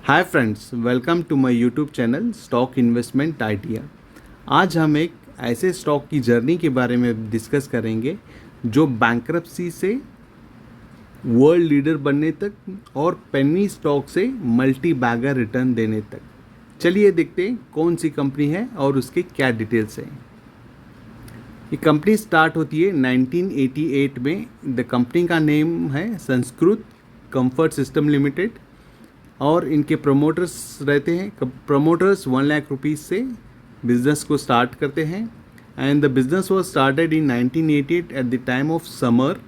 Hi friends, welcome to my YouTube channel stock investment idea. आज हम एक ऐसे स्टॉक की जर्नी के बारे में डिस्कस करेंगे जो बैंक्रप्सी से वर्ल्ड लीडर बनने तक और पेनी स्टॉक से मल्टी बैगर रिटर्न देने तक। चलिए देखते हैं कौन सी कंपनी है और उसके क्या डिटेल्स हैं। ये कंपनी स्टार्ट होती है 1988 में। द कंपनी का नेम है संस्कृत कंफर्ट सिस्टम लिमिटेड और इनके प्रमोटर्स रहते हैं। प्रमोटर्स 1 लाख रुपीज़ से बिज़नेस को स्टार्ट करते हैं and the business was started in 1988 at the time of summer.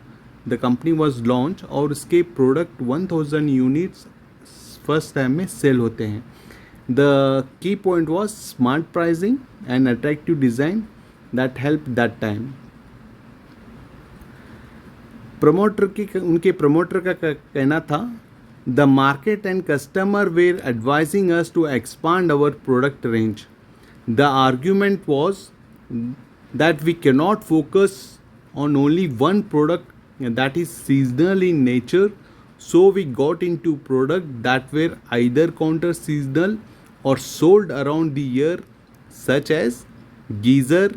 The company was launch और उसके प्रोडक्ट 1000 यूनिट्स फर्स्ट टाइम में सेल होते हैं। The key point was smart pricing and attractive design that help that time. उनके promoter का कहना था, the market and customer were advising us to expand our product range. The argument was that we cannot focus on only one product that is seasonal in nature, so we got into products that were either counter seasonal or sold around the year, such as geyser,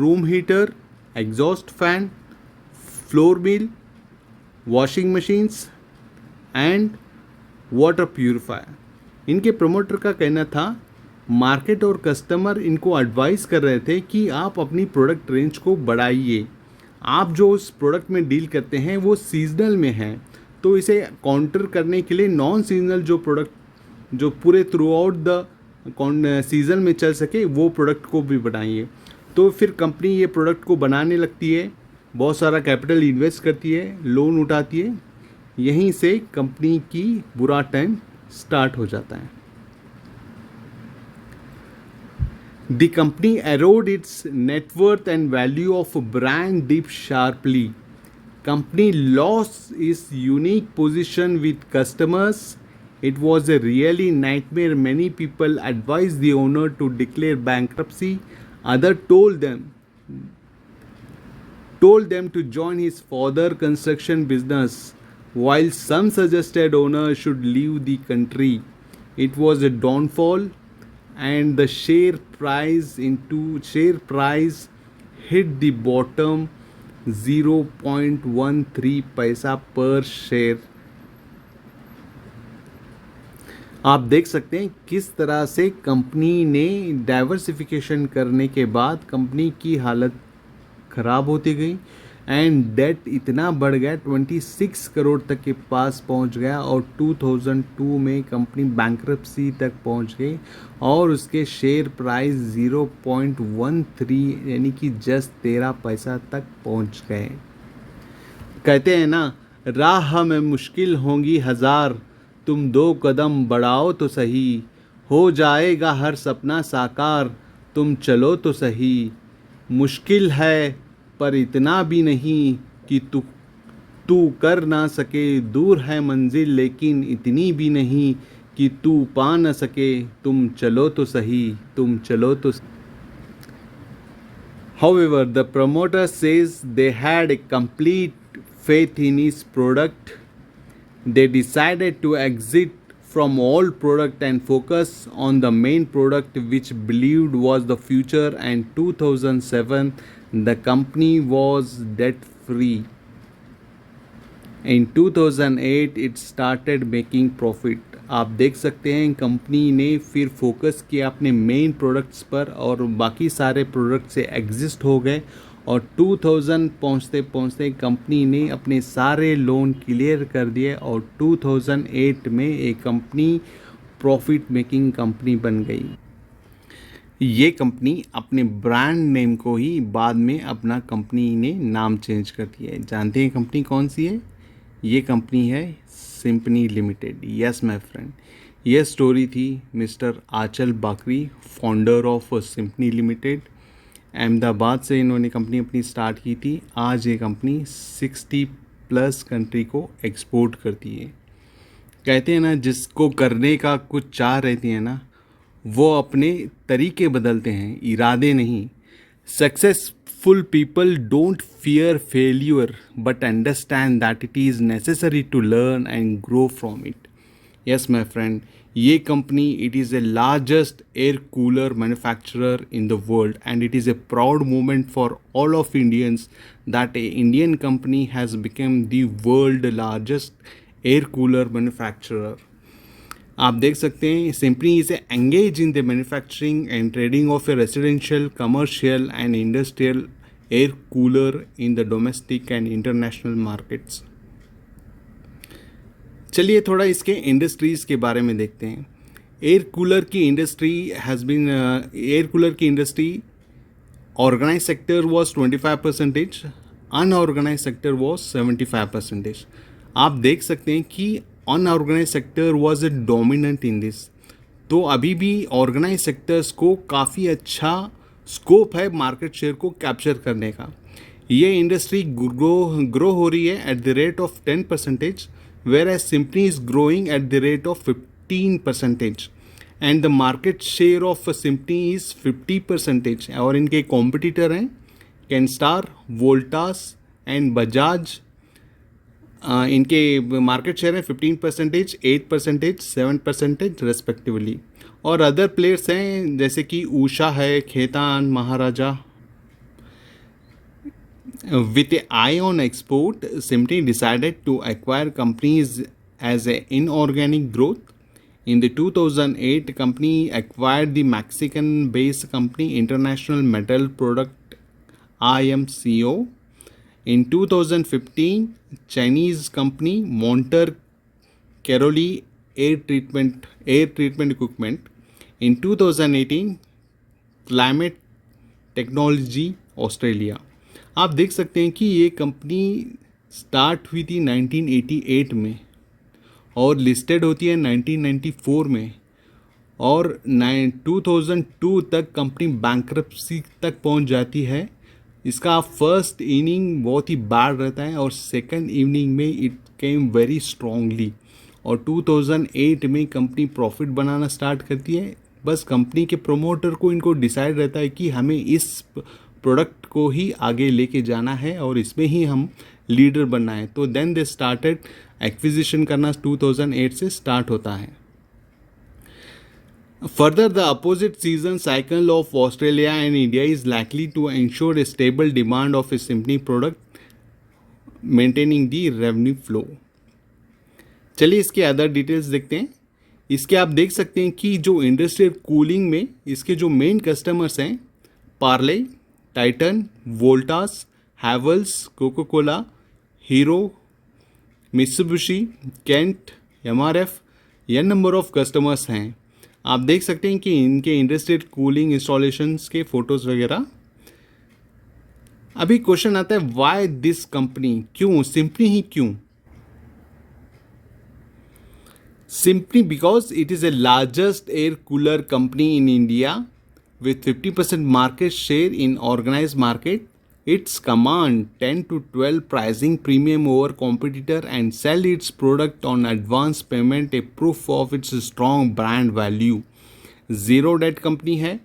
room heater, exhaust fan, floor mill, washing machines and water purifier. इनके promoter का कहना था market और customer इनको advice कर रहे थे कि आप अपनी प्रोडक्ट रेंज को बढ़ाइए। आप जो उस प्रोडक्ट में डील करते हैं वो सीजनल में है, तो इसे काउंटर करने के लिए नॉन सीजनल जो प्रोडक्ट जो पूरे थ्रू आउट द सीज़न में चल सके वो प्रोडक्ट को भी बढ़ाइए। तो फिर कंपनी ये प्रोडक्ट को बनाने लगती है, बहुत सारा कैपिटल इन्वेस्ट करती है, लोन उठाती है। यहीं से कंपनी की बुरा टाइम स्टार्ट हो जाता है। The company erode its net worth and value of brand dip sharply. Company loss its unique position with customers. It was a really nightmare. Many people advise the owner to declare bankruptcy. Other told them to join his father construction business, while some suggested owner should leave the country. It was a downfall and the share price hit the bottom 0.13 पैसा per share। आप देख सकते हैं किस तरह से company ने diversification करने के बाद कंपनी की हालत ख़राब होती गई एंड डेट इतना बढ़ गया, 26 करोड़ तक के पास पहुंच गया और 2002 में कंपनी बैंक्रप्सी तक पहुंच गई और उसके शेयर प्राइस 0.13 यानी कि जस्ट 13 पैसा तक पहुंच गए। कहते हैं ना, राह में मुश्किल होंगी हज़ार, तुम 2 कदम बढ़ाओ तो सही, हो जाएगा हर सपना साकार, तुम चलो तो सही। मुश्किल है पर इतना भी नहीं कि तू कर ना सके, दूर है मंजिल लेकिन इतनी भी नहीं कि तू पा न सके, तुम चलो तो सही, तुम चलो तो। However, the promoter says they had a complete faith in his product. They decided to exit from all product and focus on the main product which believed was the future, and 2007 the company was debt free. In 2008 it started making profit. आप देख सकते हैं company ने फिर focus किया अपने main products पर और बाकी सारे प्रोडक्ट से एग्जिस्ट हो गए और 2000 पहुंचते पहुंचते कंपनी ने अपने सारे लोन क्लियर कर दिए और 2008 में एक कंपनी प्रॉफिट मेकिंग कंपनी बन गई। ये कंपनी अपने ब्रांड नेम को ही बाद में अपना कंपनी ने नाम चेंज कर दिया है। जानते हैं कंपनी कौन सी है? ये कंपनी है सिंपनी लिमिटेड। यस माय फ्रेंड, यह स्टोरी थी मिस्टर आंचल बाकरी, फाउंडर ऑफ सिंपनी लिमिटेड। अहमदाबाद से इन्होंने कंपनी अपनी स्टार्ट की थी। आज ये कंपनी 60+ कंट्री को एक्सपोर्ट करती है। कहते हैं ना, जिसको करने का कुछ चाह रहती है ना, वो अपने तरीके बदलते हैं, इरादे नहीं। Successful people don't fear failure but understand that it is necessary to learn and grow from it. Yes, my friend, ये company, it is the largest air cooler manufacturer in the world, and it is a proud moment for all of Indians that a Indian company has become the world largest air cooler manufacturer. आप देख सकते हैं simply is engage in the manufacturing and trading of a residential commercial and industrial air cooler in the domestic and international markets. चलिए थोड़ा इसके industries के बारे में देखते हैं. एयर कूलर की industry organise sector was 25%, unorganise sector was 75%. आप देख सकते हैं कि unorganise sector was a dominant in this. तो अभी भी ऑर्गेनाइज सेक्टर्स को काफ़ी अच्छा स्कोप है मार्केट शेयर को कैप्चर करने का. ये इंडस्ट्री ग्रो हो रही है at the rate of 10%, whereas Simply is growing at the rate of 15%, and the market share of Simply is 50%. और इनके कॉम्पिटिटर हैं कैनस्टार, वोल्टास एंड बजाज. इनके मार्केट शेयर है 15%, 8%, 7% रेस्पेक्टिवली. और अदर प्लेयर्स हैं जैसे कि ऊषा है, खेतान, महाराजा. With an eye on export, Simply decided to acquire companies as an inorganic growth. In the 2008, company acquired the Mexican-based company International Metal Product IMCO. In 2015, Chinese company Monter Caroli air treatment equipment. In 2018, Climate Technology Australia. आप देख सकते हैं कि ये company start हुई थी 1988 में और लिस्टेड होती है 1994 में, और 2002 तक कंपनी बैंक्रप्सी तक पहुंच जाती है. इसका फर्स्ट इनिंग बहुत ही बैड रहता है और सेकंड इनिंग में इट केम वेरी स्ट्रांगली, और 2008 में कंपनी प्रॉफिट बनाना स्टार्ट करती है. बस कंपनी के प्रोमोटर को इनको डिसाइड रहता है कि हमें इस प्रोडक्ट को ही आगे लेके जाना है और इसमें ही हम लीडर बनना है. तो देन दे स्टार्टेड एक्विजिशन करना 2008 से स्टार्ट होता है. Further the opposite season cycle of Australia and India is likely to ensure a stable demand of a simply product maintaining the revenue flow. चलिए इसके अदर डिटेल्स देखते हैं. इसके आप देख सकते हैं कि जो इंडस्ट्रियल कूलिंग में इसके जो मेन कस्टमर्स हैं Parle, Titan, Voltas, Havells, Coca Cola, Hero, Mitsubishi, Kent, MRF, ये नंबर ऑफ कस्टमर्स हैं. आप देख सकते हैं कि इनके इंडस्ट्रियल कूलिंग इंस्टॉलेशंस के फोटोज़ वगैरह. अभी क्वेश्चन आता है व्हाई दिस कंपनी, क्यों सिंपली ही क्यों? Simply because it is the largest air cooler company in India with 50% market share in organized market. Its command 10 to 12 pricing premium over competitor and sell its product on advance payment, a proof of its strong brand value. Zero debt company है.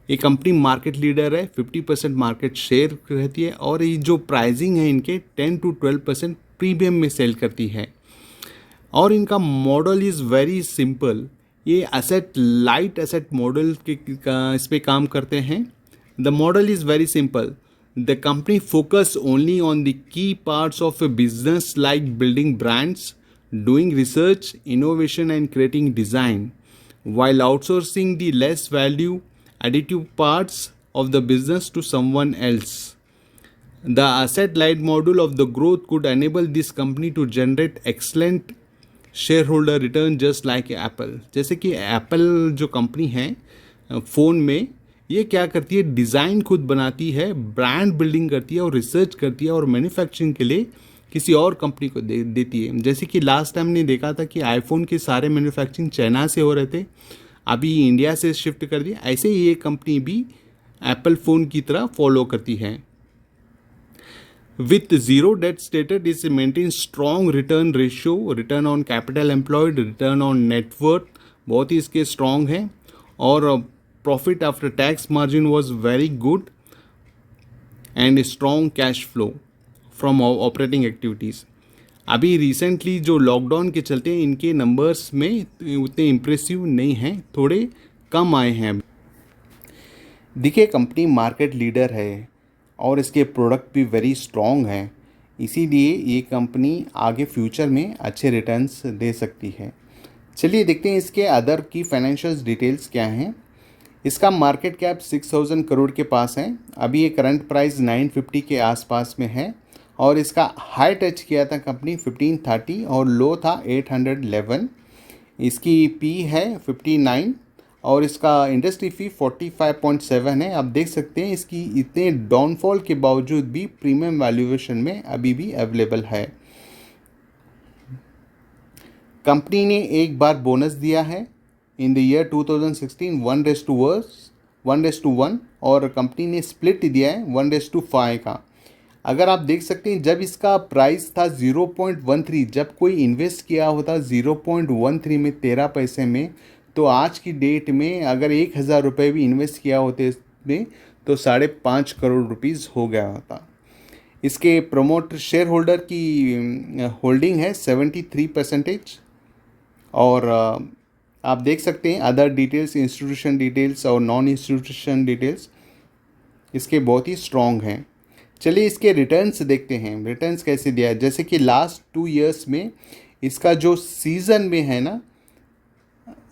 ये company market leader है, 50% market share रहती है, और ये जो pricing है इनके 10 to 12% प्रीमियम में सेल करती है. और इनका मॉडल इज़ वेरी सिंपल. ये लाइट एसेट मॉडल के इस पे काम करते हैं. The model is very simple. The company focus only on the key parts of A business like building brands, doing research, innovation and creating design, while outsourcing the less value additive parts of the business to someone else. The asset-light model of the growth could enable this company to generate excellent shareholder return just like Apple. जैसे कि Apple जो company है phone में, ये क्या करती है, design खुद बनाती है, ब्रांड बिल्डिंग करती है और रिसर्च करती है और मैन्युफैक्चरिंग के लिए किसी और कंपनी को देती है. जैसे कि लास्ट टाइम ने देखा था कि आईफोन के सारे मैन्युफैक्चरिंग चाइना से हो रहे थे, अभी इंडिया से शिफ्ट कर दिया. ऐसे ही ये कंपनी भी एप्पल फ़ोन की तरह फॉलो करती है. With zero debt status, is maintain strong return ratio, return on capital employed, return on net worth बहुत ही इसके strong है, और profit after tax margin was very good and strong cash flow from operating activities. अभी recently जो lockdown के चलते इनके numbers में उतने इम्प्रेसिव नहीं हैं, थोड़े कम आए हैं। देखिए कंपनी मार्केट लीडर है और इसके प्रोडक्ट भी वेरी स्ट्रॉन्ग हैं, इसीलिए ये कंपनी आगे फ्यूचर में अच्छे रिटर्न्स दे सकती है। चलिए देखते हैं इसके अदर की फाइनेंशियल डिटेल्स क्या हैं। इसका मार्केट कैप 6000 करोड़ के पास है। अभी ये करंट प्राइस 950 के आसपास में है और इसका हाई टच किया था कंपनी 1530 और लो था 811। इसकी पी है 59 और इसका इंडस्ट्री फी 45.7 है। आप देख सकते हैं इसकी इतने डाउनफॉल के बावजूद भी प्रीमियम वैल्यूएशन में अभी भी अवेलेबल है। कंपनी ने एक बार बोनस दिया है इन द ईयर 2016 1:1 और कंपनी ने स्प्लिट दिया है 1:5 का। अगर आप देख सकते हैं जब इसका प्राइस था 0.13, जब कोई इन्वेस्ट किया होता 0.13 में 13 पैसे में, तो आज की डेट में अगर 1000 रुपये भी इन्वेस्ट किया होते इसमें तो 5.5 करोड़ रुपीज़ हो गया होता। इसके प्रमोटर शेयर होल्डर की होल्डिंग है 73% और आप देख सकते हैं अदर डिटेल्स, इंस्टीट्यूशन डिटेल्स और नॉन इंस्टीट्यूशन डिटेल्स इसके बहुत ही स्ट्रॉन्ग हैं। चलिए इसके रिटर्न्स देखते हैं, रिटर्न्स कैसे दिया है। जैसे कि लास्ट 2 इयर्स में इसका जो सीज़न में है ना,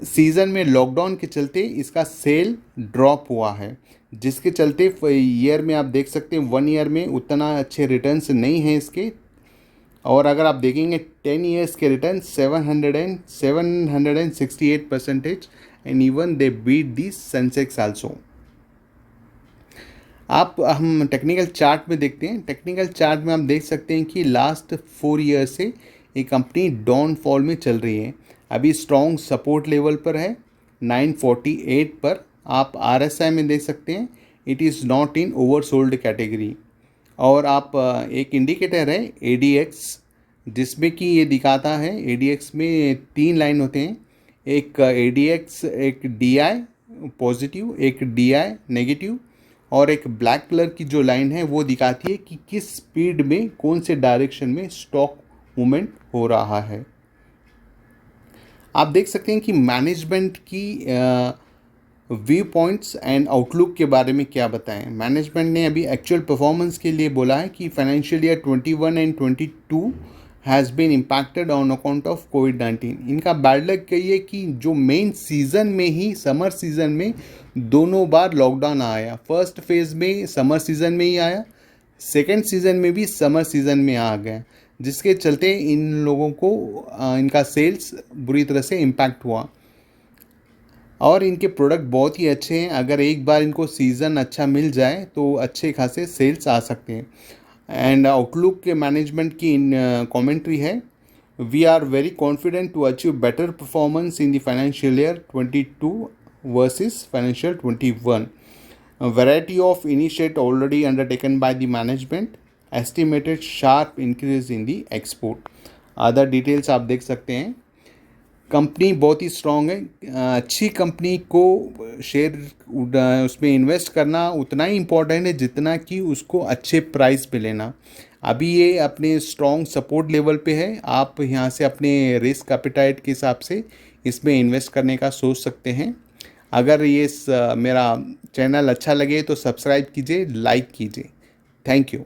सीज़न में लॉकडाउन के चलते इसका सेल ड्रॉप हुआ है, जिसके चलते ईयर में आप देख सकते हैं 1 ईयर में उतना अच्छे रिटर्न्स नहीं हैं इसके। और अगर आप देखेंगे 10 इयर्स के return 768% and even they beat the Sensex also. हम टेक्निकल चार्ट में देखते हैं। टेक्निकल चार्ट में आप देख सकते हैं कि लास्ट 4 ईयर से ये कंपनी डाउनफॉल में चल रही है। अभी स्ट्रॉन्ग सपोर्ट लेवल पर है 948 पर। आप RSI में देख सकते हैं it is not in oversold category. और आप एक इंडिकेटर है ADX, जिसमें कि ये दिखाता है ADX में 3 लाइन होते हैं, एक ADX, एक DI पॉजिटिव, एक DI नेगेटिव और एक ब्लैक कलर की जो लाइन है वो दिखाती है कि किस स्पीड में कौन से डायरेक्शन में स्टॉक मूवमेंट हो रहा है। आप देख सकते हैं कि मैनेजमेंट की व्यू पॉइंट्स एंड आउटलुक के बारे में क्या बताएं। मैनेजमेंट ने अभी एक्चुअल परफॉर्मेंस के लिए बोला है कि financial year 21 and 22 has been impacted on account of COVID. इनका बैड लक कही है कि जो मेन सीज़न में ही, समर सीज़न में दोनों बार लॉकडाउन आया। फर्स्ट फेज़ में समर सीज़न में ही आया, सेकेंड सीज़न में भी समर सीज़न में आ गया, जिसके चलते इन लोगों को इनका सेल्स बुरी तरह से इम्पैक्ट हुआ। और इनके प्रोडक्ट बहुत ही अच्छे हैं, अगर एक बार इनको सीज़न अच्छा मिल जाए तो अच्छे खासे सेल्स आ सकते हैं। एंड आउटलुक के मैनेजमेंट की इन कमेंट्री है, we are very confident to achieve better performance in the financial year 22 versus financial 21। Variety of initiate already undertaken by the management, estimated sharp increase in the export. Other details आप देख सकते हैं। Company बहुत ही strong है। अच्छी company को share उसमें invest करना उतना ही इम्पोर्टेंट है जितना कि उसको अच्छे प्राइस पे लेना। अभी ये अपने स्ट्रॉन्ग सपोर्ट लेवल पे है। आप यहाँ से अपने रिस्क एपेटाइट के हिसाब से इसमें इन्वेस्ट करने का सोच सकते हैं। अगर ये मेरा चैनल अच्छा लगे तो सब्सक्राइब कीजिए, लाइक कीजिए। Thank you.